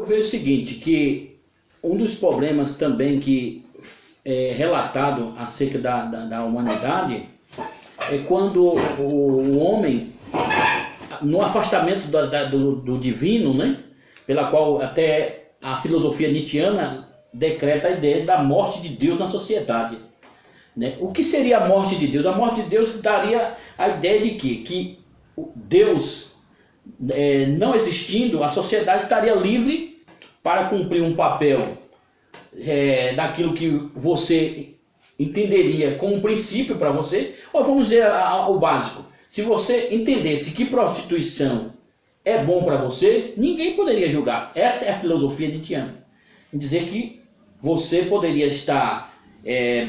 Eu vejo o seguinte, que um dos problemas também que é relatado acerca da humanidade é quando o homem, no afastamento do divino, né, pela qual até a filosofia nietzschiana decreta a ideia da morte de Deus na sociedade. Né? O que seria a morte de Deus? A morte de Deus daria a ideia de que Deus, não existindo, a sociedade estaria livre para cumprir um papel daquilo que você entenderia como um princípio para você. Ou vamos dizer o básico, se você entendesse que prostituição é bom para você, ninguém poderia julgar. Esta é a filosofia nietzschiana. Dizer que você poderia estar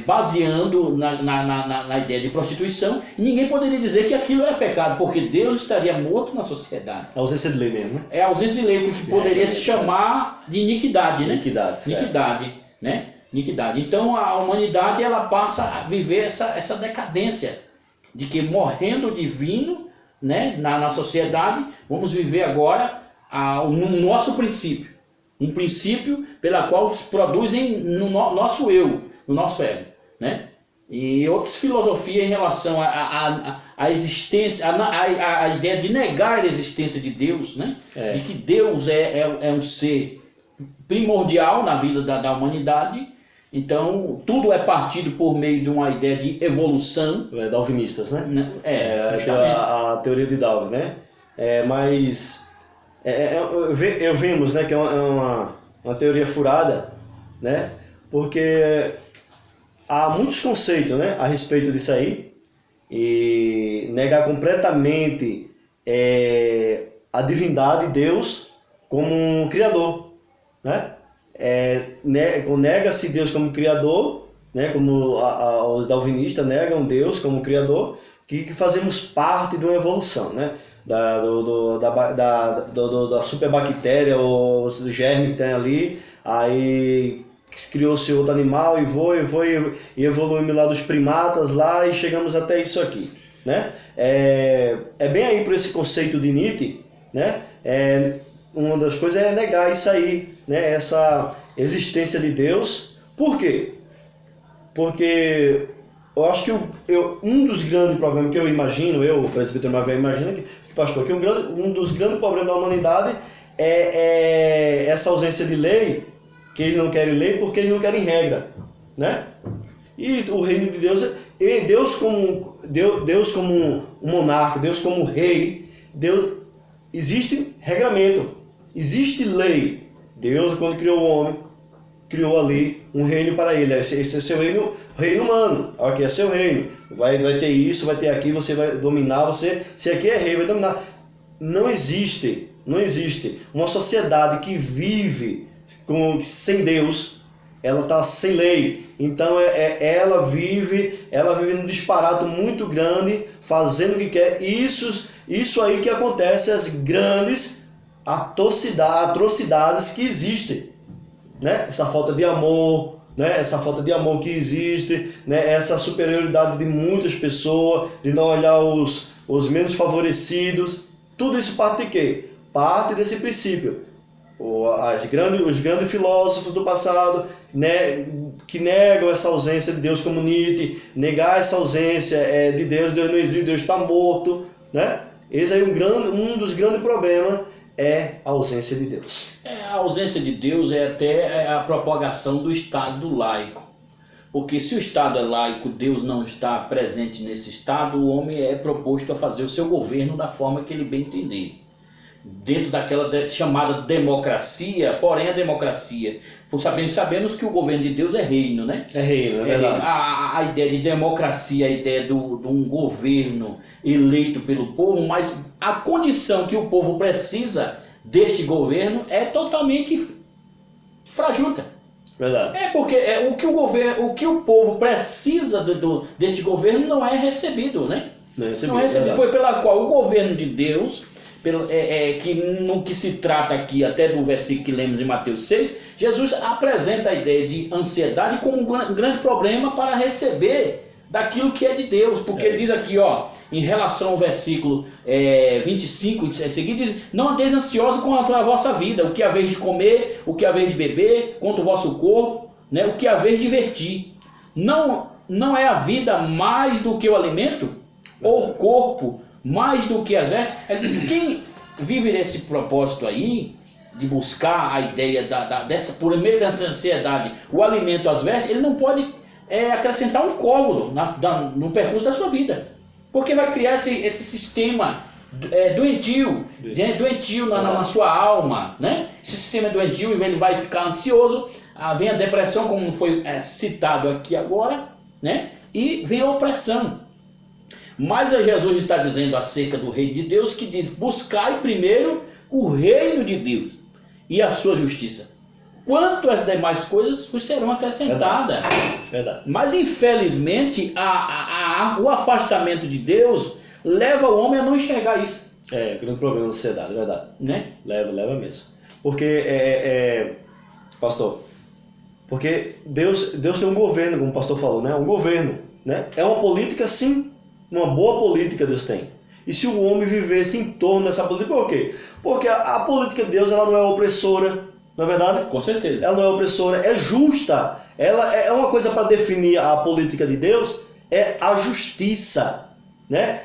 baseando na ideia de prostituição, e ninguém poderia dizer que aquilo era pecado, porque Deus estaria morto na sociedade. A ausência de lei mesmo, né? É a ausência de lei, que poderia se chamar de iniquidade, né? Iniquidade, né? Iniquidade. Então a humanidade ela passa a viver essa decadência, de que morrendo o divino, né, na sociedade, vamos viver agora no nosso princípio. Um princípio pela qual produzem no nosso eu, no nosso ego, né? E outras filosofias em relação à existência, a ideia de negar a existência de Deus, né? De que Deus é um ser primordial na vida da humanidade. Então, tudo é partido por meio de uma ideia de evolução. Darwinistas, né? A a teoria de Darwin, né? Mas vemos, né, que é uma teoria furada, né? Porque há muitos conceitos, né, a respeito disso aí, e negar completamente a divindade de Deus como um criador, né? Nega-se Deus como criador, né? Como os darwinistas negam Deus como criador, que fazemos parte de uma evolução, né? Da superbactéria, ou do germe que tem ali, aí criou-se outro animal e evoluímos lá dos primatas lá e chegamos até isso aqui, né? É bem aí por esse conceito de Nietzsche, né? Uma das coisas é negar isso aí, né? Essa existência de Deus. Por quê? Porque eu acho que um dos grandes problemas que eu imagino, o presbítero Mavel imagina, que pastor, que um dos grandes problemas da humanidade é essa ausência de lei, que eles não querem lei porque eles não querem regra, né? E o reino de Deus, Deus como um monarca, Deus como um rei, existe regramento, existe lei. Deus, quando criou o homem, criou ali um reino para ele. Esse é seu reino humano. Aqui é seu reino. Vai ter isso, vai ter aquilo, você vai dominar, se aqui é rei, vai dominar. Não existe uma sociedade que vive sem Deus, ela está sem lei. Então ela vive num disparate muito grande, fazendo o que quer. Isso aí que acontece, as grandes atrocidades que existem, né? Essa falta de amor, né? Essa falta de amor que existe, né? Essa superioridade de muitas pessoas, de não olhar os menos favorecidos. Tudo isso parte de quê? Parte desse princípio. Os grandes filósofos do passado, né, que negam essa ausência de Deus como Nietzsche, negar essa ausência de Deus não existe, Deus está morto, né? Esse aí um dos grandes problemas é a ausência de Deus. A ausência de Deus é até a propagação do Estado laico. Porque se o Estado é laico, Deus não está presente nesse Estado, o homem é proposto a fazer o seu governo da forma que ele bem entender. Dentro daquela chamada democracia, porém a democracia, sabemos que o governo de Deus é reino, né? É reino, é verdade. A ideia de democracia, a ideia de um governo eleito pelo povo, mas a condição que o povo precisa deste governo é totalmente fajuta. Verdade. Porque o que o povo precisa deste governo não é recebido, né? Não é recebido, pela qual o governo de Deus, que no que se trata aqui, até do versículo que lemos em Mateus 6, Jesus apresenta a ideia de ansiedade como um grande problema para receber daquilo que é de Deus, porque ele diz aqui, ó, em relação ao versículo 25, seguinte, diz: não andeis ansiosos quanto à vossa vida, o que haveis de comer, o que haveis de beber, quanto o vosso corpo, né, o que haveis de vestir. Não é a vida mais do que o alimento, ou o corpo mais do que as vestes? Ele diz: quem vive nesse propósito aí, de buscar a ideia por meio dessa ansiedade, o alimento, as vestes, ele não pode acrescentar um côvado no percurso da sua vida, porque vai criar esse sistema doentio na sua alma, né? Esse sistema doentio, ele vai ficar ansioso, vem a depressão, como foi citado aqui agora, né? E vem a opressão. Mas Jesus está dizendo acerca do reino de Deus, que diz: buscai primeiro o reino de Deus e a sua justiça. Quanto às demais coisas vos serão acrescentadas. Verdade. Mas infelizmente o afastamento de Deus leva o homem a não enxergar isso. É, grande problema da sociedade, é verdade. Né? Leva mesmo. Porque, pastor, porque Deus tem um governo, como o pastor falou, né? Um governo, né? É uma política, sim, uma boa política Deus tem. E se o homem vivesse em torno dessa política, por quê? Porque a política de Deus, ela não é opressora, não é verdade? Com certeza. Ela não é opressora, é justa. Ela é uma coisa para definir a política de Deus, é a justiça, né?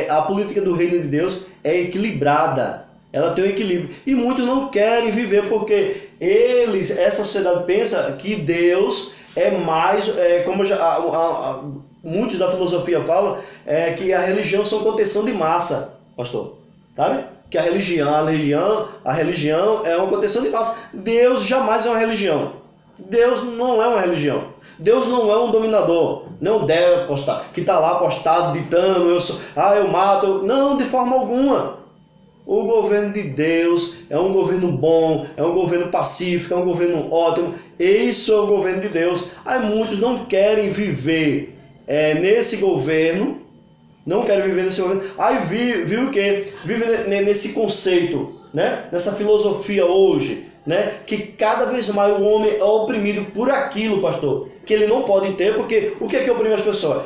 A política do reino de Deus é equilibrada. Ela tem um equilíbrio. E muitos não querem viver porque essa sociedade pensa que Deus é mais, como muitos da filosofia falam, que a religião são contenção de massa, pastor. Sabe? Que a religião é uma contenção de massa. Deus jamais é uma religião. Deus não é uma religião. Deus não é um dominador. Não deve apostar. Que está lá apostado, ditando, eu mato. Não, de forma alguma. O governo de Deus é um governo bom, é um governo pacífico, é um governo ótimo. Isso é o governo de Deus. Aí muitos não querem viver nesse governo. Não querem viver nesse governo. Aí vive o quê? Vive nesse conceito, né? Nessa filosofia hoje, né? Que cada vez mais o homem é oprimido por aquilo, pastor, que ele não pode ter, porque o que é que oprime as pessoas?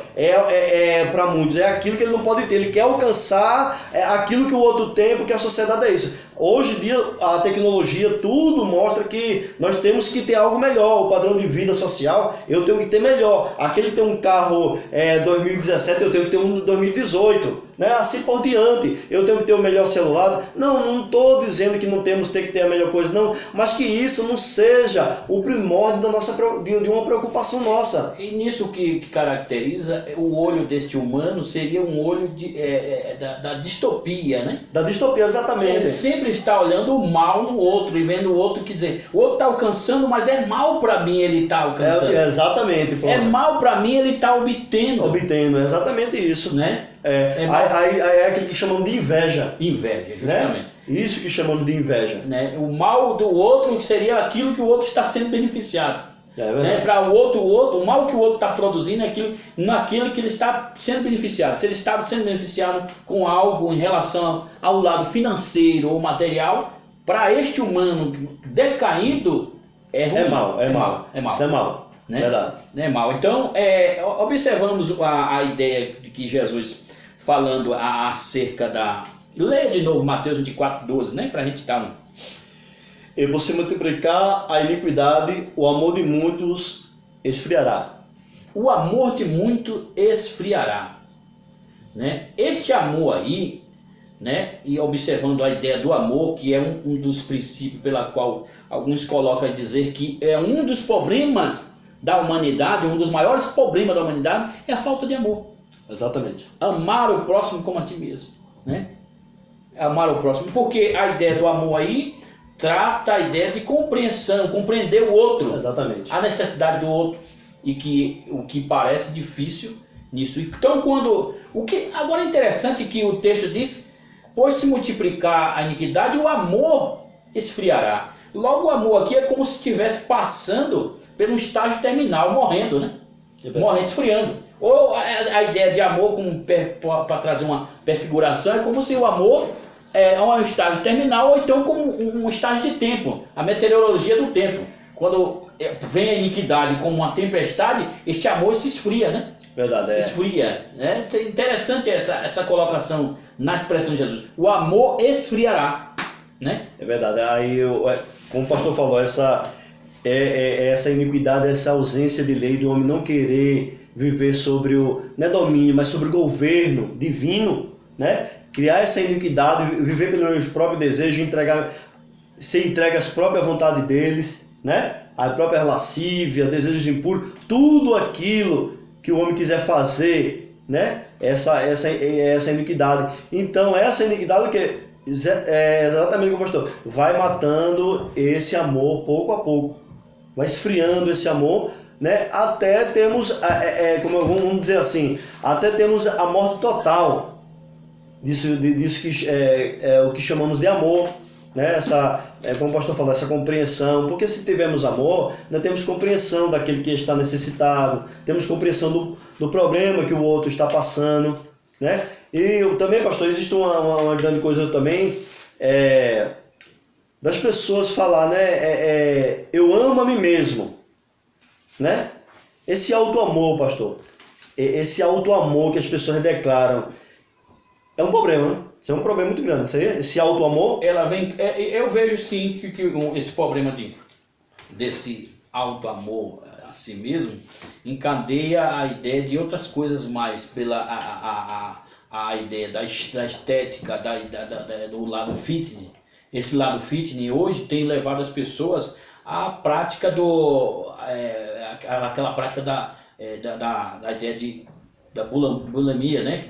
Para muitos, é aquilo que ele não pode ter. Ele quer alcançar aquilo que o outro tem, porque a sociedade é isso. Hoje em dia, a tecnologia, tudo mostra que nós temos que ter algo melhor. O padrão de vida social, eu tenho que ter melhor. Aquele tem um carro 2017, eu tenho que ter um 2018. Né? Assim por diante. Eu tenho que ter o melhor celular. Não estou dizendo que não temos que ter a melhor coisa, não. Mas que isso não seja o primórdio de uma preocupação nossa. E nisso que caracteriza o olho deste humano seria um olho da distopia, né? Da distopia, exatamente. Ele sempre está olhando o mal no outro e vendo o outro, que dizer, o outro está alcançando, mas é mal para mim ele está alcançando. Exatamente. É mal para mim ele está obtendo. Obtendo, é exatamente isso. Né? Aí é aquilo que chamamos de inveja. Inveja, justamente. Né? Isso que chamamos de inveja. Né? O mal do outro seria aquilo que o outro está sendo beneficiado. Né? Para o mal que o outro está produzindo é naquilo que ele está sendo beneficiado. Se ele está sendo beneficiado com algo em relação ao lado financeiro ou material, para este humano decaído é ruim. É mal. Isso é mal. Né? Verdade. É mal. Então, observamos a ideia de que Jesus, falando acerca da... Lê de novo Mateus 24:12, né? Para a gente estar... E você multiplicar a iniquidade, o amor de muitos esfriará. O amor de muito esfriará. Né? Este amor aí, né? E observando a ideia do amor, que é um dos princípios pela qual alguns colocam a dizer que é um dos problemas da humanidade, um dos maiores problemas da humanidade, é a falta de amor. Exatamente. Amar o próximo como a ti mesmo. Né? Amar o próximo. Porque a ideia do amor aí trata a ideia de compreensão, compreender o outro. Exatamente. A necessidade do outro. E que o que parece difícil nisso. Então, agora é interessante que o texto diz: pois se multiplicar a iniquidade, o amor esfriará. Logo, o amor aqui é como se estivesse passando pelo estágio terminal, morrendo, né? Morre, esfriando. Ou a ideia de amor, para trazer uma perfiguração, é como se o amor é um estágio terminal, ou então como um estágio de tempo, a meteorologia do tempo. quando vem a iniquidade como uma tempestade, este amor se esfria, né? Verdade, é. Esfria, né? É interessante essa colocação na expressão de Jesus. O amor esfriará, né? É verdade. Aí, como o pastor falou, essa iniquidade, essa ausência de lei do homem não querer viver sobre o, não é domínio, mas sobre o governo divino, né? Criar essa iniquidade, viver pelos próprios desejos, ser entregue às próprias vontades deles, né? A própria lascívia, desejos impuros, tudo aquilo que o homem quiser fazer, né? Essa iniquidade. Então, essa iniquidade que é exatamente como o pastor vai matando esse amor pouco a pouco, vai esfriando esse amor, né? Até temos, como vamos dizer assim, até temos a morte total disso que é o que chamamos de amor, né? Como o pastor falou, essa compreensão, porque se tivermos amor, nós temos compreensão daquele que está necessitado, temos compreensão do problema que o outro está passando, né? E também, pastor, existe uma grande coisa também, das pessoas falar, né? Eu amo a mim mesmo, né? Esse auto-amor, pastor, esse auto-amor que as pessoas declaram, é um problema, né? Isso é um problema muito grande, esse auto-amor. Ela vem, eu vejo sim que esse problema desse auto-amor a si mesmo encadeia a ideia de outras coisas mais, pela a ideia da estética, do lado fitness. Esse lado fitness hoje tem levado as pessoas à prática aquela prática da ideia da bulimia, né?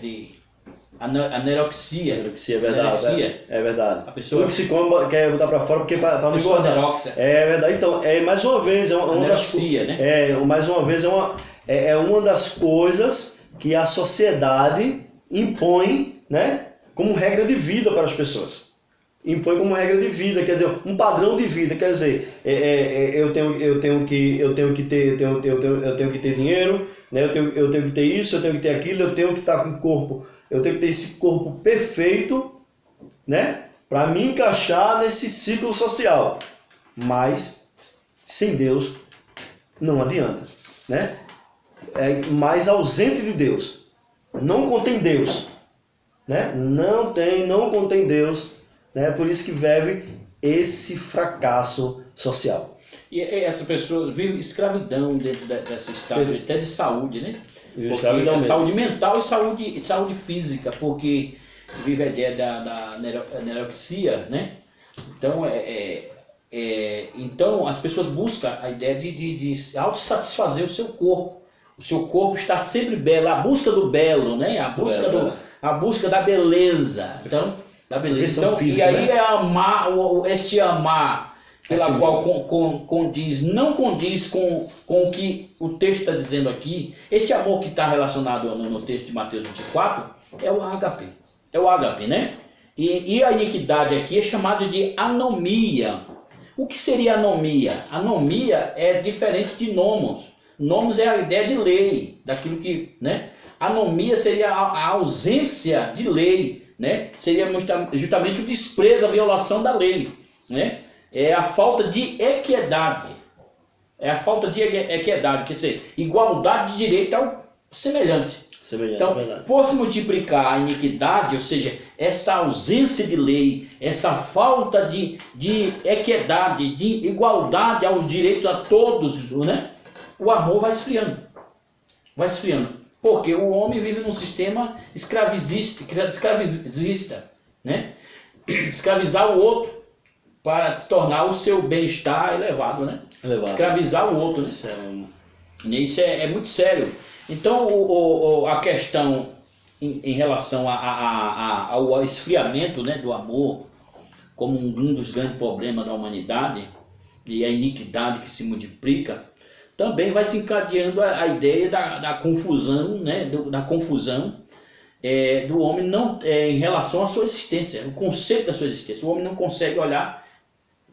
Anorexia. Anorexia, é verdade. Anorexia. É verdade. A pessoa que se come quer botar para fora porque para não engordar. Anorexia. É verdade. Então, mais uma vez, uma das né? Mais uma vez, uma das coisas que a sociedade impõe, né, como regra de vida para as pessoas. Impõe como regra de vida, quer dizer, um padrão de vida, quer dizer, eu tenho que ter dinheiro, né? Eu tenho que ter isso, eu tenho que ter aquilo, eu tenho que estar com o corpo, eu tenho que ter esse corpo perfeito, né, para me encaixar nesse ciclo social. Mas sem Deus não adianta, né? Mais ausente de Deus, não contém Deus, né? Não contém Deus. Né? Por isso que vive esse fracasso social. E essa pessoa vive escravidão dentro dessa estágio, até de saúde, né? Saúde mental e saúde física, porque vive a ideia da anorexia, né? Então, então as pessoas buscam a ideia de autossatisfazer o seu corpo. O seu corpo está sempre belo, a busca do belo, né? A busca da beleza. Então, física, e aí, né? Este amar pela qual não condiz com o que o texto está dizendo aqui. Este amor que está relacionado no texto de Mateus 24 é o ágape. É o ágape, né? E a iniquidade aqui é chamada de anomia. O que seria anomia? Anomia é diferente de nomos. Nomos é a ideia de lei, daquilo que, né? Anomia seria a ausência de lei, né? Seria justamente o desprezo, a violação da lei, né? É a falta de equidade. É a falta de equidade, quer dizer, igualdade de direito ao semelhante. Então, por se multiplicar a iniquidade, ou seja, essa ausência de lei, essa falta de equidade, de igualdade aos direitos a todos, né? O amor vai esfriando. Vai esfriando. Porque o homem vive num sistema escravizista, né? Escravizar o outro para se tornar o seu bem-estar elevado, né? Escravizar o outro, né? Isso é muito sério. Então, a questão em relação ao esfriamento, né, do amor, como um dos grandes problemas da humanidade, e a iniquidade que se multiplica, também vai se encadeando a ideia da confusão, né, da confusão do homem em relação à sua existência, o conceito da sua existência. O homem não consegue olhar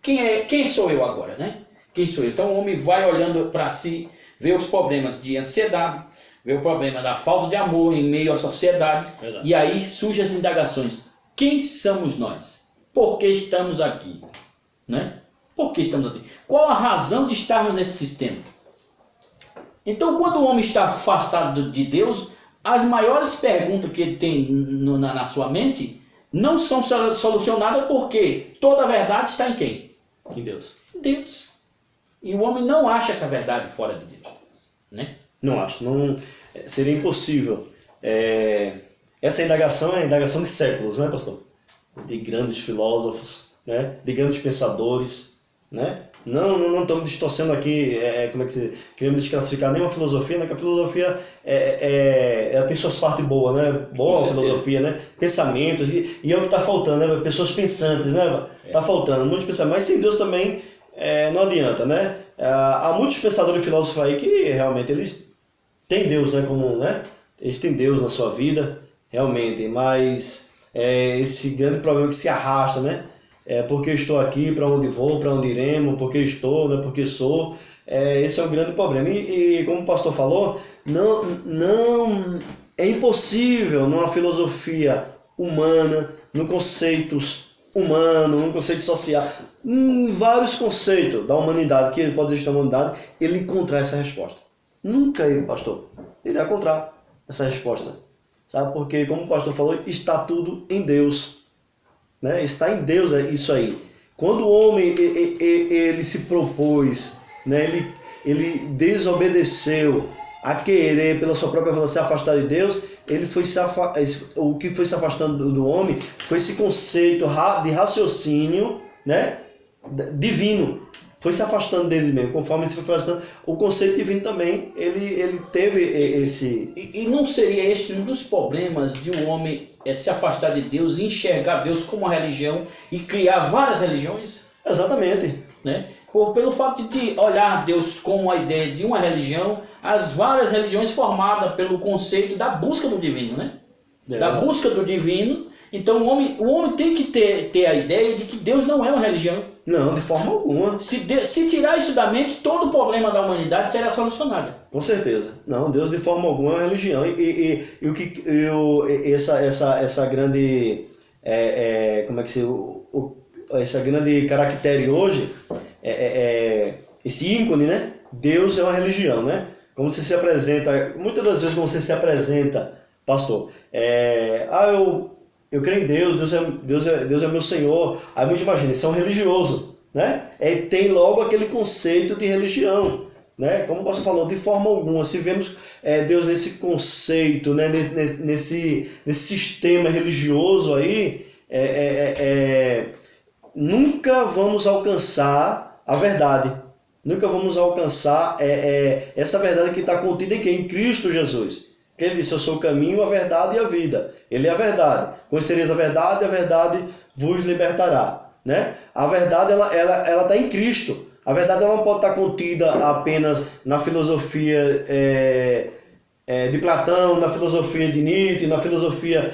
quem sou eu agora, né? Quem sou eu? Então o homem vai olhando para si, vê os problemas de ansiedade, vê o problema da falta de amor em meio à sociedade. Verdade. E aí surgem as indagações: quem somos nós? Por que estamos aqui? Né? Por que estamos aqui? Qual a razão de estarmos nesse sistema? Então, quando o homem está afastado de Deus, as maiores perguntas que ele tem na sua mente não são solucionadas porque toda a verdade está em quem? Em Deus. Em Deus. E o homem não acha essa verdade fora de Deus, né? Não acho. Não, seria impossível. Essa indagação é a indagação de séculos, né, pastor? De grandes filósofos, né? De grandes pensadores, né? Não estamos distorcendo aqui, como é que se queremos desclassificar nenhuma filosofia, né? Que a filosofia ela tem suas partes boas, né? Boa filosofia, né? Pensamentos, e é o que está faltando, né? Pessoas pensantes, né? Está faltando, muitos pensamentos, mas sem Deus também não adianta, né? Há muitos pensadores e filósofos aí que realmente eles têm Deus, né? Como, né? Eles têm Deus na sua vida, realmente, mas esse grande problema que se arrasta, né? Porque estou aqui, para onde vou, para onde iremos, porque estou, né, porque sou. Esse é um grande problema. E como o pastor falou, não é impossível numa filosofia humana, no conceitos humanos, no conceito social, em vários conceitos da humanidade, que pode existir na humanidade, ele encontrar essa resposta. Nunca ele, pastor, irá encontrar essa resposta. Sabe? Porque, como o pastor falou, está tudo em Deus. Né? Está em Deus isso aí. Quando o homem ele se propôs, né? ele desobedeceu a querer pela sua própria vontade se afastar de Deus, ele foi o que foi se afastando do homem foi esse conceito de raciocínio, né? Divino. Foi se afastando dele mesmo, conforme ele se foi afastando, o conceito divino também, ele teve esse... E não seria este um dos problemas de um homem se afastar de Deus e enxergar Deus como uma religião e criar várias religiões? Exatamente. Né? Pelo fato de olhar Deus como a ideia de uma religião, as várias religiões formadas pelo conceito da busca do divino, né? Da busca do divino. Então o homem tem que ter a ideia de que Deus não é uma religião. Não, de forma alguma. Se tirar isso da mente, todo o problema da humanidade será solucionado. Com certeza. Não, Deus de forma alguma é uma religião. Essa grande... como é que se... essa grande caractere hoje, esse ícone, né? Deus é uma religião, né? Como você se apresenta... Muitas das vezes, quando você se apresenta, pastor, eu creio em Deus, Deus é meu Senhor. Aí muitos imaginam, isso é um religioso, né? Tem logo aquele conceito de religião, né? Como você falou, de forma alguma, se vemos Deus nesse conceito, né? nesse sistema religioso aí, nunca vamos alcançar a verdade. Nunca vamos alcançar essa verdade que está contida em quem? Em Cristo Jesus. Que ele disse, eu sou o caminho, a verdade e a vida. Ele é a verdade. Conhecereis a verdade vos libertará. Né? A verdade ela está em Cristo. A verdade ela não pode estar contida apenas na filosofia de Platão, na filosofia de Nietzsche, na filosofia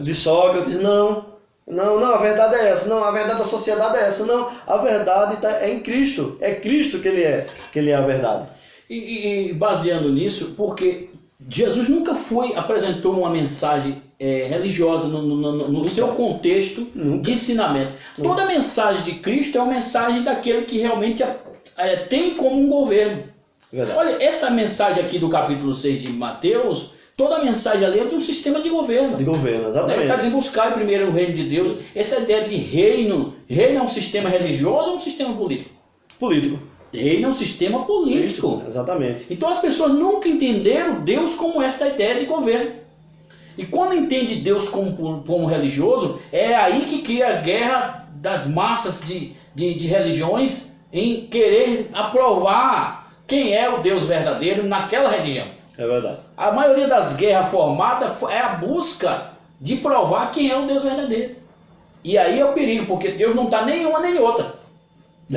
de Sócrates. Não, a verdade é essa. Não, a verdade da sociedade é essa. Não, a verdade é em Cristo. É Cristo que ele é a verdade. E baseando nisso, porque Jesus nunca apresentou uma mensagem religiosa no seu contexto de ensinamento. Toda a mensagem de Cristo é uma mensagem daquele que realmente tem como um governo. Verdade. Olha, essa mensagem aqui do capítulo 6 de Mateus, toda a mensagem ali é de um sistema de governo. De governo, exatamente. Ele está dizendo buscar primeiro o reino de Deus. Essa ideia de reino é um sistema religioso ou um sistema político? Político. Reino é um sistema político. Exatamente. Então as pessoas nunca entenderam Deus como esta ideia de governo. E quando entende Deus como religioso, é aí que cria a guerra das massas de religiões em querer aprovar quem é o Deus verdadeiro naquela religião. É verdade. A maioria das guerras formadas é a busca de provar quem é o Deus verdadeiro. E aí é o perigo, porque Deus não está nem uma nem outra.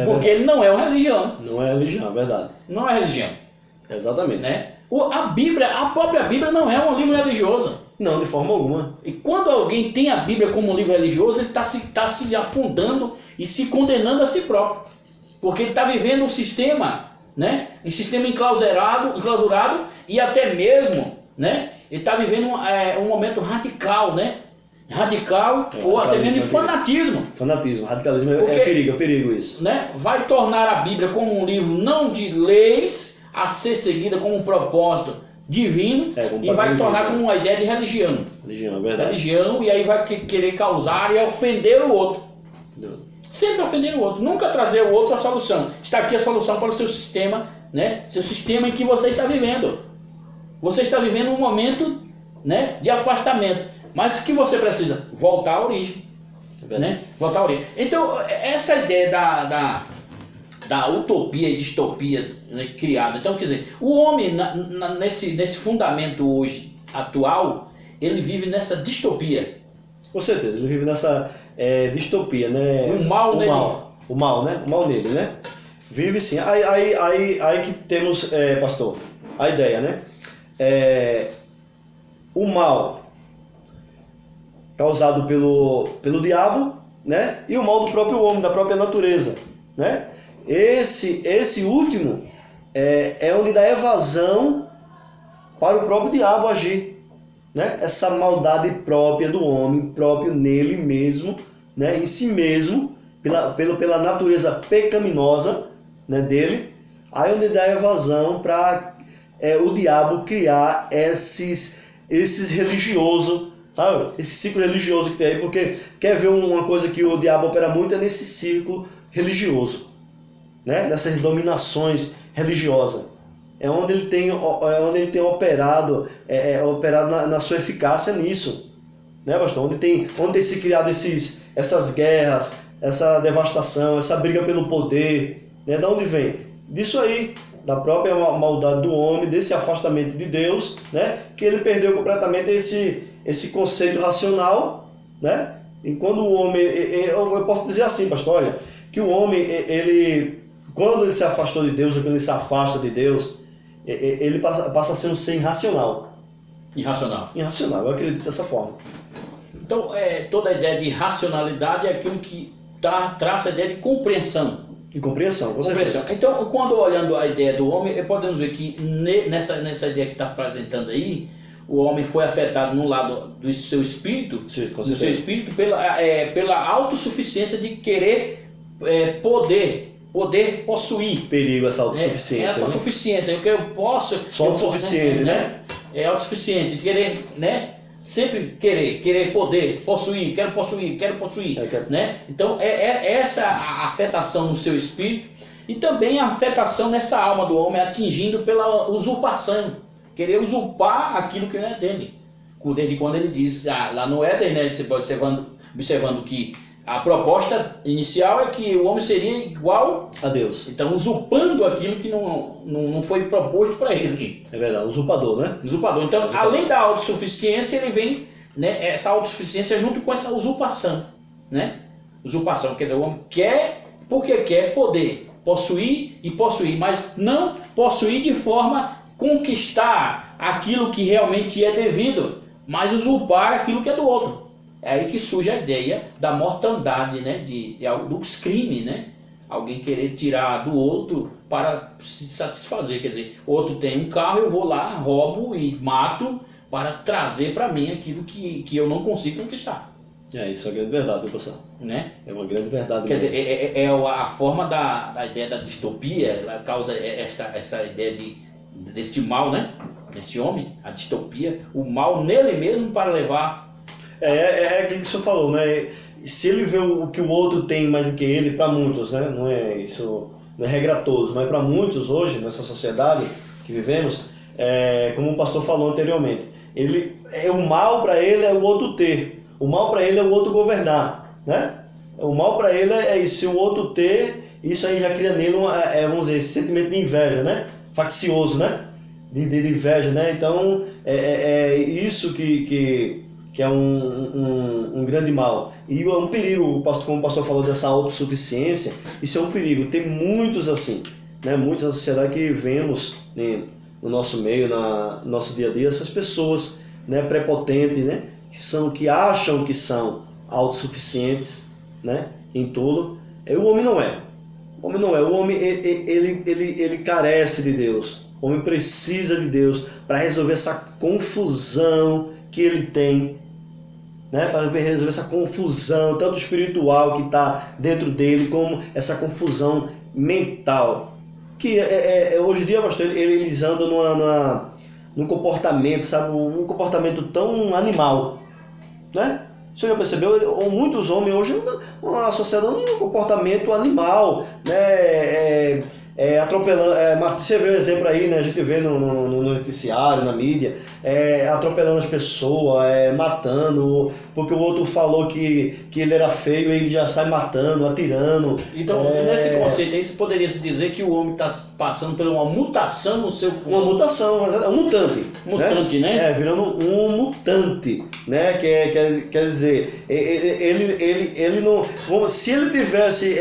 Porque ele não é uma religião. Não é religião, é verdade. Não é religião. Exatamente. Né? A própria Bíblia não é um livro religioso. Não, de forma alguma. E quando alguém tem a Bíblia como um livro religioso, ele está se afundando e se condenando a si próprio. Porque ele está vivendo um sistema, né? Um sistema enclausurado e até mesmo, né? Ele está vivendo um momento radical, né? radical ou até mesmo de fanatismo. Fanatismo, radicalismo Porque, é perigo isso. Né, vai tornar a Bíblia como um livro não de leis a ser seguida com um propósito divino e vai tornar como uma ideia de religião. Religião, é verdade. Religião, e aí vai querer causar e ofender o outro. Sempre ofender o outro, nunca trazer o outro a solução. Está aqui a solução para o seu sistema, né? Seu sistema em que você está vivendo. Você está vivendo um momento, né, de afastamento. Mas o que você precisa? Voltar à origem. Né? Voltar à origem. Então, essa ideia da utopia e distopia, né, criada. Então, quer dizer, o homem, nesse fundamento hoje atual, ele vive nessa distopia. Com certeza, ele vive nessa distopia, né? O mal nele. O mal, né? O mal nele, né? Vive sim. Aí que temos, pastor, a ideia, né? O mal causado pelo diabo, né? E o mal do próprio homem, da própria natureza, né? Esse último é onde dá evasão para o próprio diabo agir, né? Essa maldade própria do homem, próprio nele mesmo, né? Em si mesmo, pela natureza pecaminosa, né, dele, aí onde dá evasão para o diabo criar esses religiosos, sabe? Esse círculo religioso que tem aí, porque quer ver uma coisa que o diabo opera muito é nesse círculo religioso, né? Nessas dominações religiosas. É onde ele tem operado, operado na sua eficácia nisso, né, pastor? Onde tem se criado essas guerras, essa devastação, essa briga pelo poder, né? De onde vem? Disso aí, da própria maldade do homem, desse afastamento de Deus, né? Que ele perdeu completamente esse conceito racional, né? E quando o homem, eu posso dizer assim, pastor, olha, que o homem, quando ele se afastou de Deus, ou quando ele se afasta de Deus, ele passa a ser um ser irracional. Irracional, eu acredito dessa forma. Então, toda a ideia de racionalidade é aquilo que traça a ideia de compreensão. De compreensão, com certeza. Então, quando olhando a ideia do homem, podemos ver que nessa ideia que você está apresentando aí, o homem foi afetado no lado do seu espírito, do seu espírito pela autossuficiência de querer poder possuir. Perigo essa autossuficiência. Essa autossuficiência, o que eu posso... Só autossuficiente, né? É autossuficiente, de querer, né? Sempre querer poder, possuir, quero possuir, né? Então essa a afetação no seu espírito e também a afetação nessa alma do homem atingindo pela usurpação, querer usurpar aquilo que não é dele. Desde quando ele diz, lá no Éden, né, observando que a proposta inicial é que o homem seria igual a Deus. Então, usurpando aquilo que não foi proposto para ele. É verdade, usurpador, né? Usurpador. Então, além da autossuficiência, ele vem, né, essa autossuficiência junto com essa usurpação, né? Usurpação, quer dizer, o homem quer, porque quer poder possuir, mas não possuir de forma conquistar aquilo que realmente é devido, mas usurpar aquilo que é do outro. É aí que surge a ideia da mortandade, né? Dos crimes, né? Alguém querer tirar do outro para se satisfazer. Quer dizer, outro tem um carro, eu vou lá, roubo e mato para trazer para mim aquilo que eu não consigo conquistar. Isso é uma grande verdade, pessoal. Né? É uma grande verdade. Quer dizer, a forma da ideia da distopia, ela causa essa ideia deste mal, né? Deste homem, a distopia, o mal nele mesmo para levar... É aquilo que o senhor falou, né? Se ele vê o que o outro tem mais do que ele, para muitos, né? Não é regra todos, mas para muitos hoje, nessa sociedade que vivemos, como o pastor falou anteriormente, o mal para ele é o outro ter, o mal para ele é o outro governar, né? O mal para ele é isso, se o outro ter, isso aí já cria nele, vamos dizer, esse sentimento de inveja, né? Faccioso, né? De inveja, né? Então, isso que é um grande mal. E é um perigo, como o pastor falou, dessa autossuficiência, isso é um perigo. Tem muitos assim, né? Muitos na sociedade que vemos, né, no nosso meio, no nosso dia a dia, essas pessoas, né, prepotentes, né, que acham que são autossuficientes, né, em tudo. O homem não é. O homem não é. O homem ele carece de Deus. O homem precisa de Deus para resolver essa confusão que ele tem né, para resolver essa confusão, tanto espiritual que está dentro dele, como essa confusão mental. Que hoje em dia, pastor, eles andam num comportamento, sabe, um comportamento tão animal, né? O senhor já percebeu? Muitos homens hoje, a sociedade não tem um comportamento animal, né? Atropelando, você vê o exemplo aí, né? A gente vê no noticiário, na mídia, atropelando as pessoas, matando, porque o outro falou que ele era feio e ele já sai matando, atirando. Então, nesse conceito aí, você poderia se dizer que o homem está passando por uma mutação no seu corpo. Uma mutação, mas é um mutante. Mutante, né? Virando um mutante, né? Quer dizer, ele não... Se ele tivesse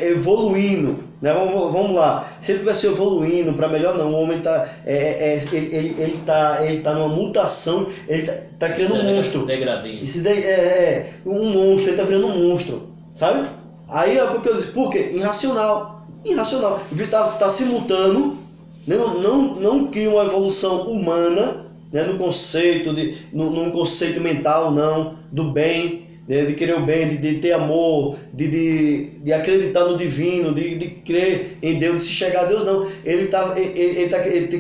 evoluindo, né? Vamos lá, se ele tivesse evoluindo para melhor, não, o homem ele tá numa mutação, ele tá criando um monstro. Degradinho. Um monstro, ele tá virando um monstro, sabe? Aí é porque eu disse, por quê? Irracional, tá se mutando, né? Não cria uma evolução humana, né? No conceito num conceito mental, não, do bem, né? De querer o bem, de ter amor, de acreditar no divino, de crer em Deus, de se chegar a Deus, não. Ele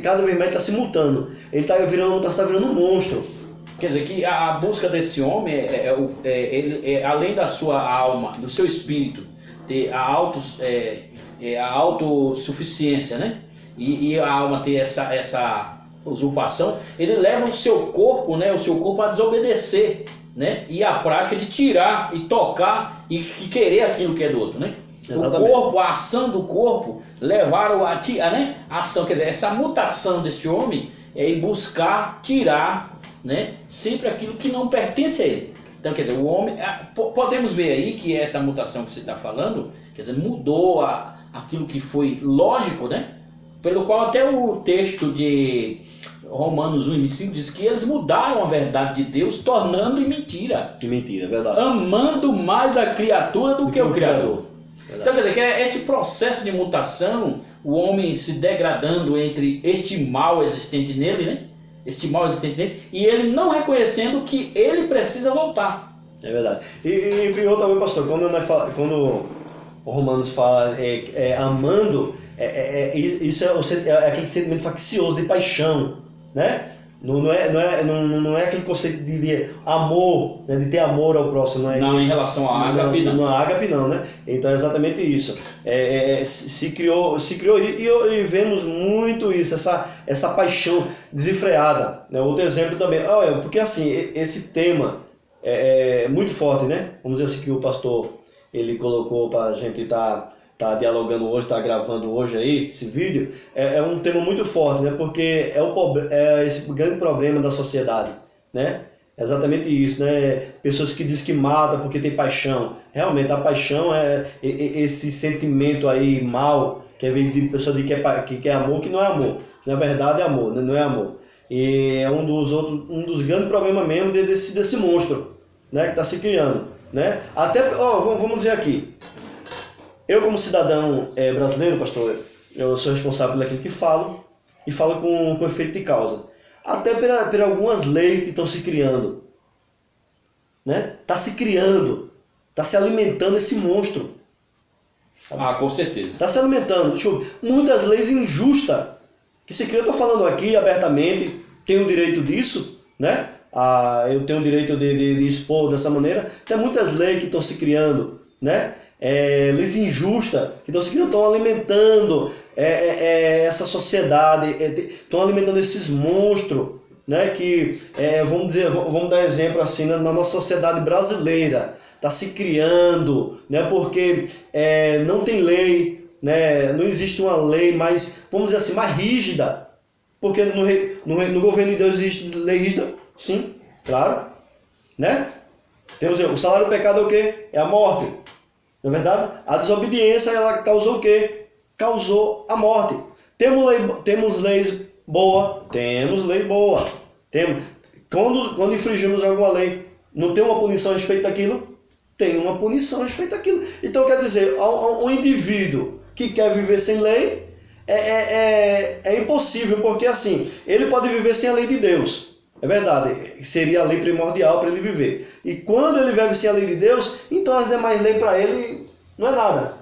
cada vez mais está se mutando, ele está virando um monstro. Quer dizer que a busca desse homem além da sua alma, do seu espírito, ter a autossuficiência, né? E a alma ter essa usurpação, ele leva o seu corpo, né? O seu corpo a desobedecer, né? E a prática de tirar e tocar e querer aquilo que é do outro, né? Exatamente. O corpo, a ação do corpo levaram a ação, quer dizer, essa mutação deste homem é em buscar tirar, né, sempre aquilo que não pertence a ele. Então, quer dizer, o homem, podemos ver aí que essa mutação que você está falando, quer dizer, mudou aquilo que foi lógico, né? Pelo qual até o texto de Romanos 1:25 diz que eles mudaram a verdade de Deus, tornando em mentira. Que mentira, é verdade. Amando mais a criatura do que o Criador. Então, quer dizer, que esse processo de mutação, o homem se degradando entre este mal existente nele, né? Este mal existente nele, e ele não reconhecendo que ele precisa voltar. É verdade. E outra vez, pastor, quando o Romanos fala amando, isso é aquele sentimento faccioso de paixão, né? Não é aquele conceito de amor, né? De ter amor ao próximo. Não, em relação à ágape, não. Não, ágape não, né? Então é exatamente isso. Se criou e vemos muito isso, essa paixão desenfreada, né? Outro exemplo também, porque assim, esse tema é muito forte, né? Vamos dizer assim, que o pastor ele colocou para a gente tá dialogando hoje, tá gravando hoje aí esse vídeo, é um tema muito forte, né? Porque é esse grande problema da sociedade, né? É exatamente isso, né? Pessoas que dizem que matam porque tem paixão. Realmente a paixão é esse sentimento aí mal, que vem de pessoa que quer amor, que não é amor. Na verdade é amor, né? Não é amor. E é um dos grandes problemas mesmo desse monstro, né? Que está se criando, né? Até, vamos dizer aqui, eu como cidadão brasileiro, pastor, eu sou responsável por aquilo que falo, e falo com efeito de causa. Até por algumas leis que estão se criando, né? Está se criando, está se alimentando esse monstro. Com certeza. Está se alimentando. Muitas leis injustas que se criam. Eu estou falando aqui abertamente, tenho o direito disso, né? Eu tenho o direito de expor dessa maneira. Tem muitas leis que estão se criando, né? Leis injustas que estão alimentando essa sociedade, estão alimentando esses monstros, né? Que vamos dar exemplo assim, na nossa sociedade brasileira está se criando, né? Porque não tem lei, né? Não existe uma lei mais, vamos dizer assim, mais rígida, porque no governo de Deus existe lei rígida, sim, claro, né? Temos o salário do pecado é o quê? É a morte. Não é verdade? A desobediência, ela causou o quê? Causou a morte. Temos leis boas? Temos lei boa. Quando infringimos alguma lei, não tem uma punição a respeito daquilo? Tem uma punição a respeito daquilo. Então, quer dizer, um indivíduo que quer viver sem lei é impossível, porque assim, ele pode viver sem a lei de Deus. É verdade, seria a lei primordial para ele viver. E quando ele vive sem a lei de Deus, então as demais leis para ele não é nada.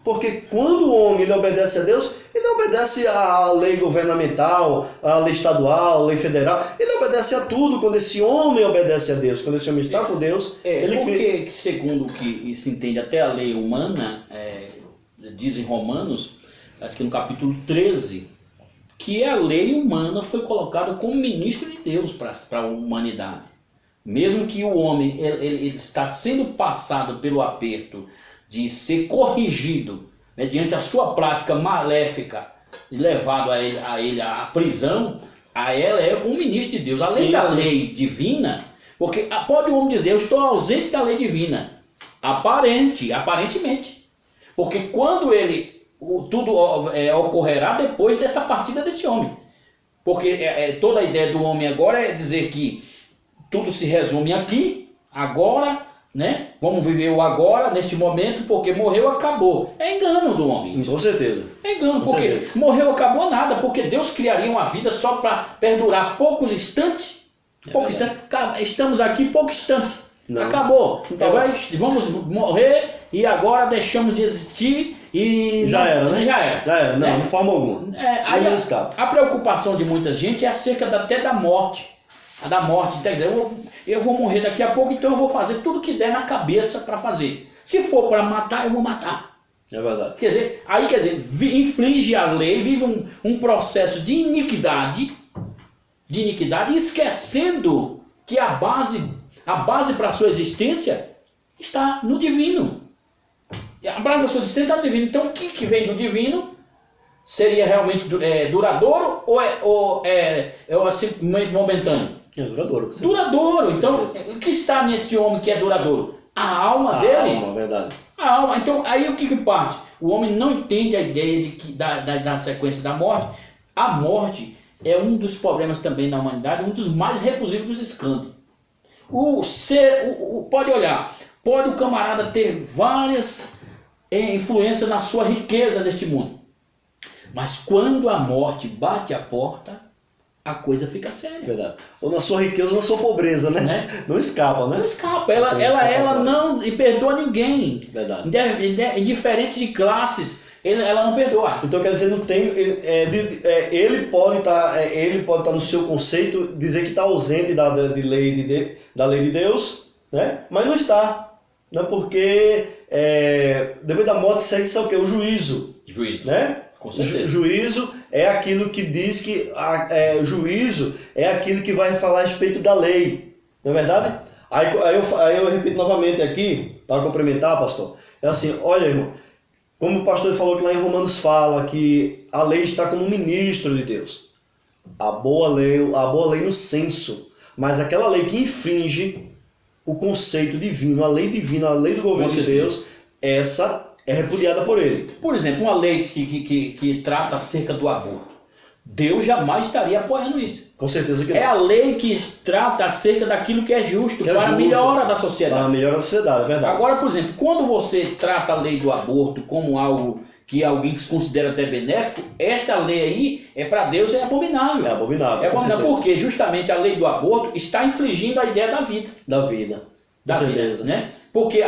Porque quando o homem ele obedece a Deus, ele obedece à lei governamental, à lei estadual, à lei federal. Ele obedece a tudo quando esse homem obedece a Deus. Quando esse homem está com Deus, ele porque, segundo o que se entende até a lei humana, diz em Romanos, acho que no capítulo 13, que a lei humana foi colocada como ministro de Deus para a humanidade. Mesmo que o homem ele está sendo passado pelo aperto de ser corrigido mediante a sua prática maléfica e levado a ele à prisão, a ela é um ministro de Deus. Além da lei divina, porque pode o homem dizer, eu estou ausente da lei divina, aparentemente, porque quando tudo ocorrerá depois dessa partida deste homem, porque toda a ideia do homem agora é dizer que tudo se resume aqui, agora, né? Vamos viver o agora, neste momento, porque morreu, acabou. É engano do homem. Com certeza. É engano, porque morreu, acabou nada, porque Deus criaria uma vida só para perdurar poucos instantes. Estamos aqui pouco instante. Não. Acabou. Então, vamos morrer e agora deixamos de existir e... Já era, né? Já era. Não, de forma alguma. Aí a preocupação de muita gente é acerca até da morte. Da morte, quer dizer, eu vou morrer daqui a pouco, então eu vou fazer tudo que der na cabeça para fazer. Se for para matar, eu vou matar. É verdade. Quer dizer, inflige a lei, vive um processo de iniquidade, esquecendo que a base para a sua existência está no divino. A base da sua existência está no divino. Então o que vem do divino seria realmente duradouro ou é assim, momentâneo? É duradouro. Sim. Duradouro. Então, o que está nesse homem que é duradouro? A alma dele. A alma, verdade. A alma. Então, aí o que parte? O homem não entende a ideia da sequência da morte. A morte é um dos problemas também na humanidade, um dos mais repulsivos dos escândalos. Pode olhar, pode o camarada ter várias influências na sua riqueza neste mundo. Mas quando a morte bate a porta, a coisa fica séria. Verdade. Ou na sua riqueza ou na sua pobreza, né? Não escapa, né? Não escapa. Ela não perdoa ninguém. Verdade. Indiferente de classes, ela não perdoa. Então quer dizer, não tem. Ele pode estar no seu conceito, dizer que está ausente da lei de Deus, né? Mas não está. Né? Porque depois da morte segue-se o quê? O juízo. Juízo. Né? Com certeza. Juízo é aquilo que diz que juízo é aquilo que vai falar a respeito da lei, não é verdade? Aí eu repito novamente aqui, para complementar, pastor, é assim, olha, irmão, como o pastor falou que lá em Romanos fala que a lei está como ministro de Deus, a boa lei no senso, mas aquela lei que infringe o conceito divino, a lei divina, a lei do governo de Deus, essa é repudiada por ele. Por exemplo, uma lei que trata acerca do aborto. Deus jamais estaria apoiando isso. Com certeza que não. É a lei que trata acerca daquilo que é justo, para a melhora da sociedade. Para a melhora da sociedade, é verdade. Agora, por exemplo, quando você trata a lei do aborto como algo que alguém que se considera até benéfico, essa lei aí, para Deus, é abominável. É abominável. É abominável porque justamente a lei do aborto está infligindo a ideia da vida. Da vida. Da vida, né? Porque